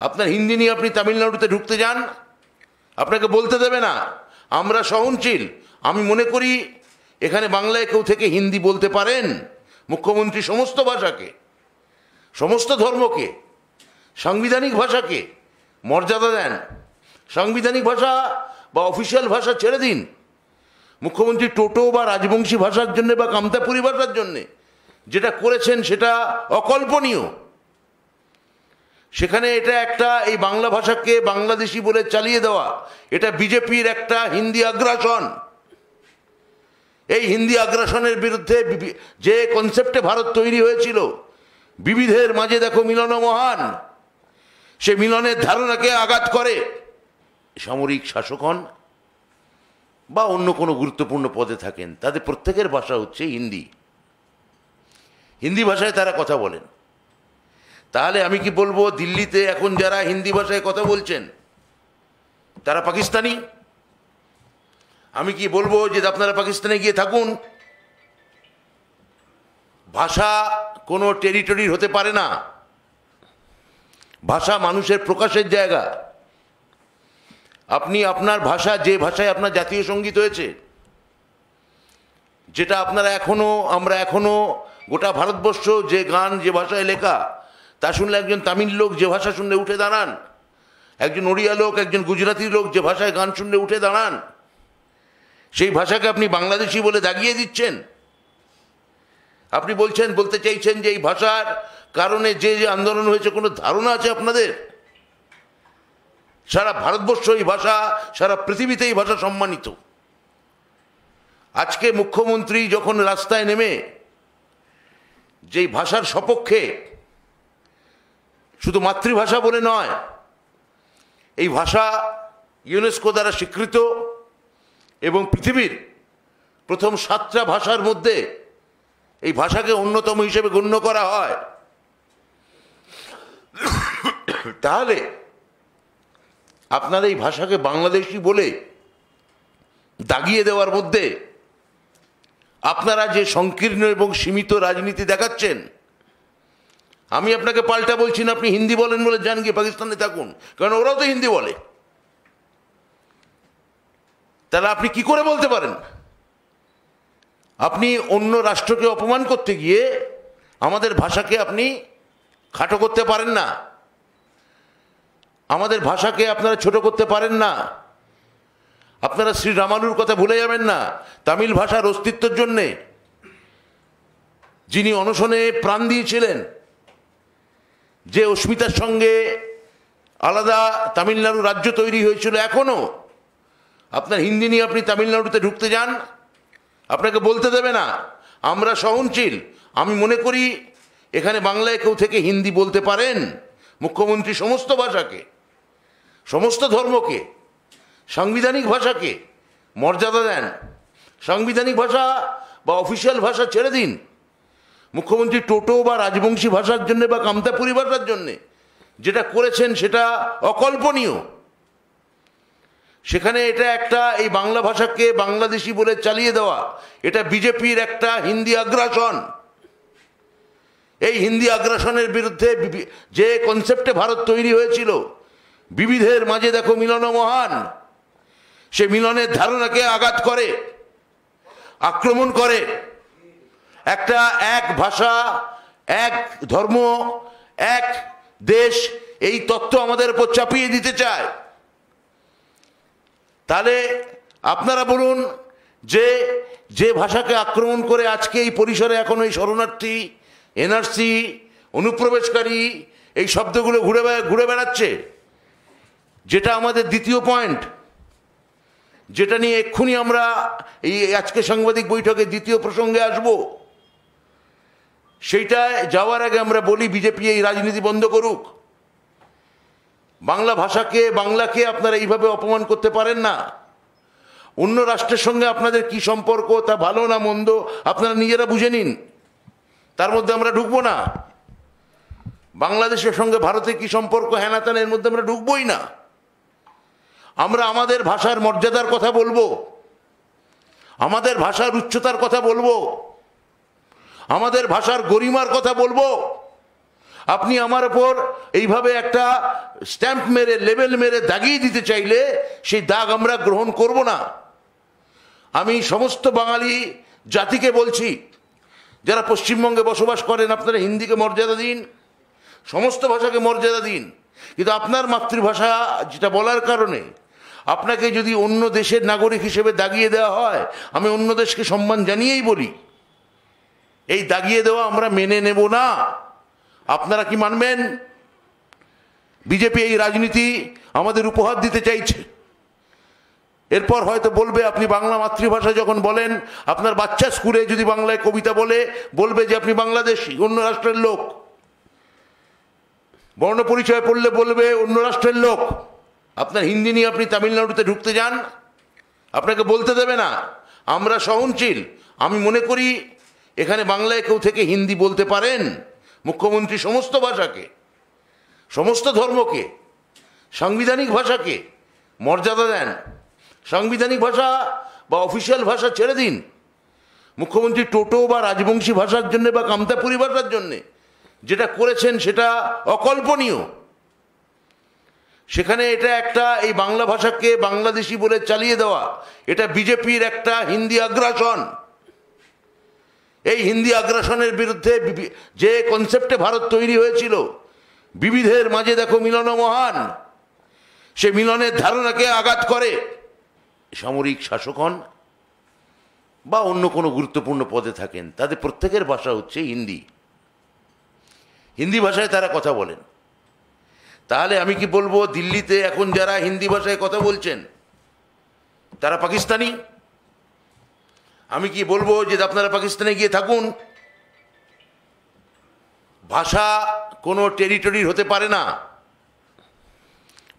আপনার হিন্দি নিয়ে আপনি তামিলনাড়ুতে ঢুকতে যান, আপনাকে বলতে দেবে না। আমরা সহনশীল। আমি মনে করি এখানে বাংলায় কেউ থেকে হিন্দি বলতে পারেন। মুখ্যমন্ত্রী সমস্ত ভাষাকে, সমস্ত ধর্মকে, সাংবিধানিক ভাষাকে মর্যাদা দেন। সাংবিধানিক ভাষা বা অফিসিয়াল ভাষা ছেড়ে দিন। মুখ্যমন্ত্রী টোটো বা রাজবংশী ভাষার জন্যে বা কামতাপুরী ভাষার জন্যে যেটা করেছেন সেটা অকল্পনীয়। সেখানে এটা একটা এই বাংলা ভাষাকে বাংলাদেশি বলে চালিয়ে দেওয়া, এটা বিজেপির একটা হিন্দি আগ্রাসন। এই হিন্দি আগ্রাসনের বিরুদ্ধে যে কনসেপ্টে ভারত তৈরি হয়েছিল, বিবিধের মাঝে দেখো মিলন মহান, সে মিলনের ধারণাকে আঘাত করে। সামরিক শাসক হন বা অন্য কোনো গুরুত্বপূর্ণ পদে থাকেন, তাদের প্রত্যেকের ভাষা হচ্ছে হিন্দি। হিন্দি ভাষায় তারা কথা বলেন। তাহলে আমি কি বলবো দিল্লিতে এখন যারা হিন্দি ভাষায় কথা বলছেন তারা পাকিস্তানি? আমি কি বলবো যে আপনারা পাকিস্তানে গিয়ে থাকুন? ভাষা কোনো টেরিটরির হতে পারে না। ভাষা মানুষের প্রকাশের জায়গা। আপনি আপনার ভাষা, যে ভাষায় আপনার জাতীয় সঙ্গীত হয়েছে, যেটা আপনারা আমরা এখনো গোটা ভারতবর্ষ যে গান যে ভাষায় লেখা, তা শুনলে একজন তামিল লোক যে ভাষা শুনলে উঠে দাঁড়ান, একজন ওড়িয়া লোক, একজন গুজরাটি লোক যে ভাষায় গান শুনলে উঠে দাঁড়ান, সেই ভাষাকে আপনি বাংলাদেশি বলে দাগিয়ে দিচ্ছেন। আপনি বলতে চাইছেন যে এই ভাষার কারণে যে যে আন্দোলন হয়েছে, কোনো ধারণা আছে আপনাদের? সারা ভারতবর্ষ এই ভাষা, সারা পৃথিবীতে এই ভাষা সম্মানিত। আজকে মুখ্যমন্ত্রী যখন রাস্তায় নেমে যেই ভাষার সপক্ষে, শুধু মাতৃভাষা বলে নয়, এই ভাষা ইউনেস্কো দ্বারা স্বীকৃত এবং পৃথিবীর প্রথম 7টা ভাষার মধ্যে এই ভাষাকে অন্যতম হিসেবে গণ্য করা হয়, তাহলে আপনারা এই ভাষাকে বাংলাদেশি বলে দাগিয়ে দেওয়ার মধ্যে আপনারা যে সংকীর্ণ এবং সীমিত রাজনীতি দেখাচ্ছেন, আমি আপনাকে পাল্টা বলছি না আপনি হিন্দি বলেন বলে যান গিয়ে পাকিস্তানে থাকুন, কারণ ওরাও তো হিন্দি বলে। তাহলে আপনি কি করে বলতে পারেন? আপনি অন্য রাষ্ট্রকে অপমান করতে গিয়ে আমাদের ভাষাকে আপনি খাটো করতে পারেন না, আমাদের ভাষাকে আপনারা ছোট করতে পারেন না। আপনারা শ্রী রামানুর কথা ভুলে যাবেন না। তামিল ভাষার অস্তিত্বের জন্যে যিনি অনশনে প্রাণ দিয়েছিলেন, যে অস্মিতার সঙ্গে আলাদা তামিলনাড়ু রাজ্য তৈরি হয়েছিল, এখনো আপনার হিন্দি নিয়ে আপনি তামিলনাড়ুতে ঢুকতে যান, আপনাকে বলতে দেবে না। আমরা সহনশীল। আমি মনে করি এখানে বাংলায় কেউ থেকে হিন্দি বলতে পারেন। মুখ্যমন্ত্রী সমস্ত ভাষাকে, সমস্ত ধর্মকে, সাংবিধানিক ভাষাকে মর্যাদা দেন। সাংবিধানিক ভাষা বা অফিসিয়াল ভাষা ছেড়ে দিন। মুখ্যমন্ত্রী টোটো বা রাজবংশী ভাষার জন্যে বা কামতাপুরী ভাষার জন্যে যেটা করেছেন সেটা অকল্পনীয়। সেখানে এটা একটা এই বাংলা ভাষাকে বাংলাদেশি বলে চালিয়ে দেওয়া, এটা বিজেপির একটা হিন্দি আগ্রাসন। এই হিন্দি আগ্রাসনের বিরুদ্ধে যে কনসেপ্টে ভারত তৈরি হয়েছিল, বিবিধের মাঝে দেখো মিলন মহান, সে মিলনের ধারণাকে আঘাত করে, আক্রমণ করে। একটা এক ভাষা, এক ধর্ম, এক দেশ, এই তত্ত্ব আমাদের উপর চাপিয়ে দিতে চায়। তাহলে আপনারা বলুন যে যে ভাষাকে আক্রমণ করে আজকে এই পরিসরে এখন এই শরণার্থী, এনআরসি, অনুপ্রবেশকারী এই শব্দগুলো ঘুরে বেড়াচ্ছে, যেটা আমাদের দ্বিতীয় পয়েন্ট, যেটা নিয়ে এক্ষুনি আমরা এই আজকে সাংবাদিক বৈঠকে দ্বিতীয় প্রসঙ্গে আসব, সেইটায় যাওয়ার আগে আমরা বলি বিজেপি এই রাজনীতি বন্ধ করুক। বাংলা ভাষাকে, বাংলাকে আপনারা এইভাবে অপমান করতে পারেন না। অন্য রাষ্ট্রের সঙ্গে আপনাদের কি সম্পর্ক, তা ভালো না মন্দ আপনারা নিজেরা বুঝে নিন, তার মধ্যে আমরা ঢুকবো না। বাংলাদেশের সঙ্গে ভারতের কি সম্পর্ক, হ্যানাতান, এর মধ্যে আমরা ঢুকবোই না। আমরা আমাদের ভাষার মর্যাদার কথা বলবো, আমাদের ভাষার উচ্চতার কথা বলবো, আমাদের ভাষার গরিমার কথা বলবো, আপনি আমার ওপর এইভাবে একটা স্ট্যাম্প মেরে লেবেল মেরে দাগিয়ে দিতে চাইলে সেই দাগ আমরা গ্রহণ করব না। আমি সমস্ত বাঙালি জাতিকে বলছি, যারা পশ্চিমবঙ্গে বসবাস করেন, আপনারা হিন্দিকে মর্যাদা দিন, সমস্ত ভাষাকে মর্যাদা দিন, কিন্তু আপনার মাতৃভাষা যেটা বলার কারণে আপনাকে যদি অন্য দেশের নাগরিক হিসেবে দাগিয়ে দেওয়া হয়, আমি অন্য দেশকে সম্মান জানিয়েই বলি, এই দাগিয়ে দেওয়া আমরা মেনে নেব না। আপনারা কি মানবেন? বিজেপি এই রাজনীতি আমাদের উপহার দিতে চাইছে। এরপর হয়তো বলবে, আপনি বাংলা মাতৃভাষা যখন বলেন, আপনার বাচ্চা স্কুলে যদি বাংলায় কবিতা বলবে যে আপনি বাংলাদেশি, অন্য রাষ্ট্রের লোক। বর্ণ পরিচয় পড়লে বলবে অন্য রাষ্ট্রের লোক। আপনার হিন্দি নিয়ে আপনি তামিলনাড়ুতে ঢুকতে যান, আপনাকে বলতে দেবে না। আমরা সহনশীল। আমি মনে করি এখানে বাংলায় কেউ থেকে হিন্দি বলতে পারেন। মুখ্যমন্ত্রী সমস্ত ভাষাকে, সমস্ত ধর্মকে, সাংবিধানিক ভাষাকে মর্যাদা দেন। সাংবিধানিক ভাষা বা অফিসিয়াল ভাষা ছেড়ে দিন। মুখ্যমন্ত্রী টোটো বা রাজবংশী ভাষার জন্য বা কামতাপুরী ভাষার জন্যে যেটা করেছেন সেটা অকল্পনীয়। সেখানে এটা একটা, এই বাংলা ভাষাকে বাংলাদেশি বলে চালিয়ে দেওয়া, এটা বিজেপির একটা হিন্দি আগ্রাসন। এই হিন্দি আগ্রাসনের বিরুদ্ধে যে কনসেপ্টে ভারত তৈরি হয়েছিল, বিবিধের মাঝে দেখো মিলন মহান, সে মিলনের ধারণাকে আঘাত করে। সামরিক শাসক হন বা অন্য কোনো গুরুত্বপূর্ণ পদে থাকেন, তাদের প্রত্যেকের ভাষা হচ্ছে হিন্দি। হিন্দি ভাষায় তারা কথা বলেন। তাহলে আমি কি বলবো, দিল্লিতে এখন যারা হিন্দি ভাষায় কথা বলছেন তারা পাকিস্তানি? আমি কি বলবো যে আপনারা পাকিস্তানে গিয়ে থাকুন? ভাষা কোনো টেরিটরির হতে পারে না।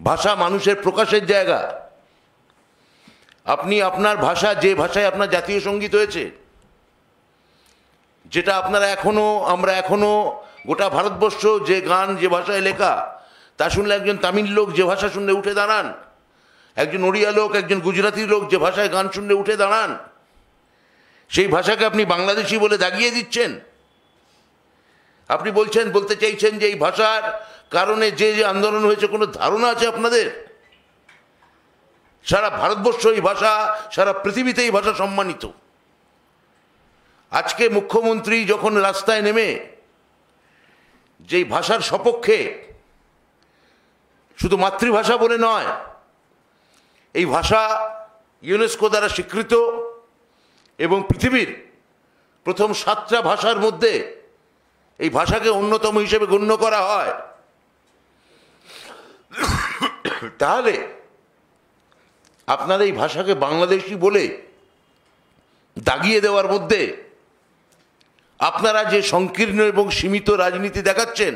ভাষা মানুষের প্রকাশের জায়গা। আপনি আপনার ভাষা, যে ভাষায় আপনার জাতীয় সঙ্গীত হয়েছে, যেটা আমরা এখনো গোটা ভারতবর্ষ যে গান যে ভাষায় লেখা, তা শুনলে একজন তামিল লোক যে ভাষা শুনলে উঠে দাঁড়ান, একজন ওড়িয়া লোক, একজন গুজরাটি লোক যে ভাষায় গান শুনলে উঠে দাঁড়ান, সেই ভাষাকে আপনি বাংলাদেশি বলে দাগিয়ে দিচ্ছেন। আপনি বলতে চাইছেন যে এই ভাষার কারণে যে আন্দোলন হয়েছে, কোনো ধারণা আছে আপনাদের? সারা ভারতবর্ষ এই ভাষা, সারা পৃথিবীতে এই ভাষা সম্মানিত। আজকে মুখ্যমন্ত্রী যখন রাস্তায় নেমে যেই ভাষার সপক্ষে, শুধু মাতৃভাষা বলে নয়, এই ভাষা ইউনেস্কো দ্বারা স্বীকৃত এবং পৃথিবীর প্রথম 7টা ভাষার মধ্যে এই ভাষাকে অন্যতম হিসেবে গণ্য করা হয়, তাহলে আপনারা এই ভাষাকে বাংলাদেশি বলে দাগিয়ে দেওয়ার মধ্যে আপনারা যে সংকীর্ণ এবং সীমিত রাজনীতি দেখাচ্ছেন,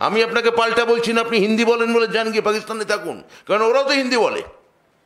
আমি আপনাকে পাল্টা বলছি না আপনি হিন্দি বলেন বলে যান গিয়ে পাকিস্তানে থাকুন, কারণ ওরাও তো হিন্দি বলে।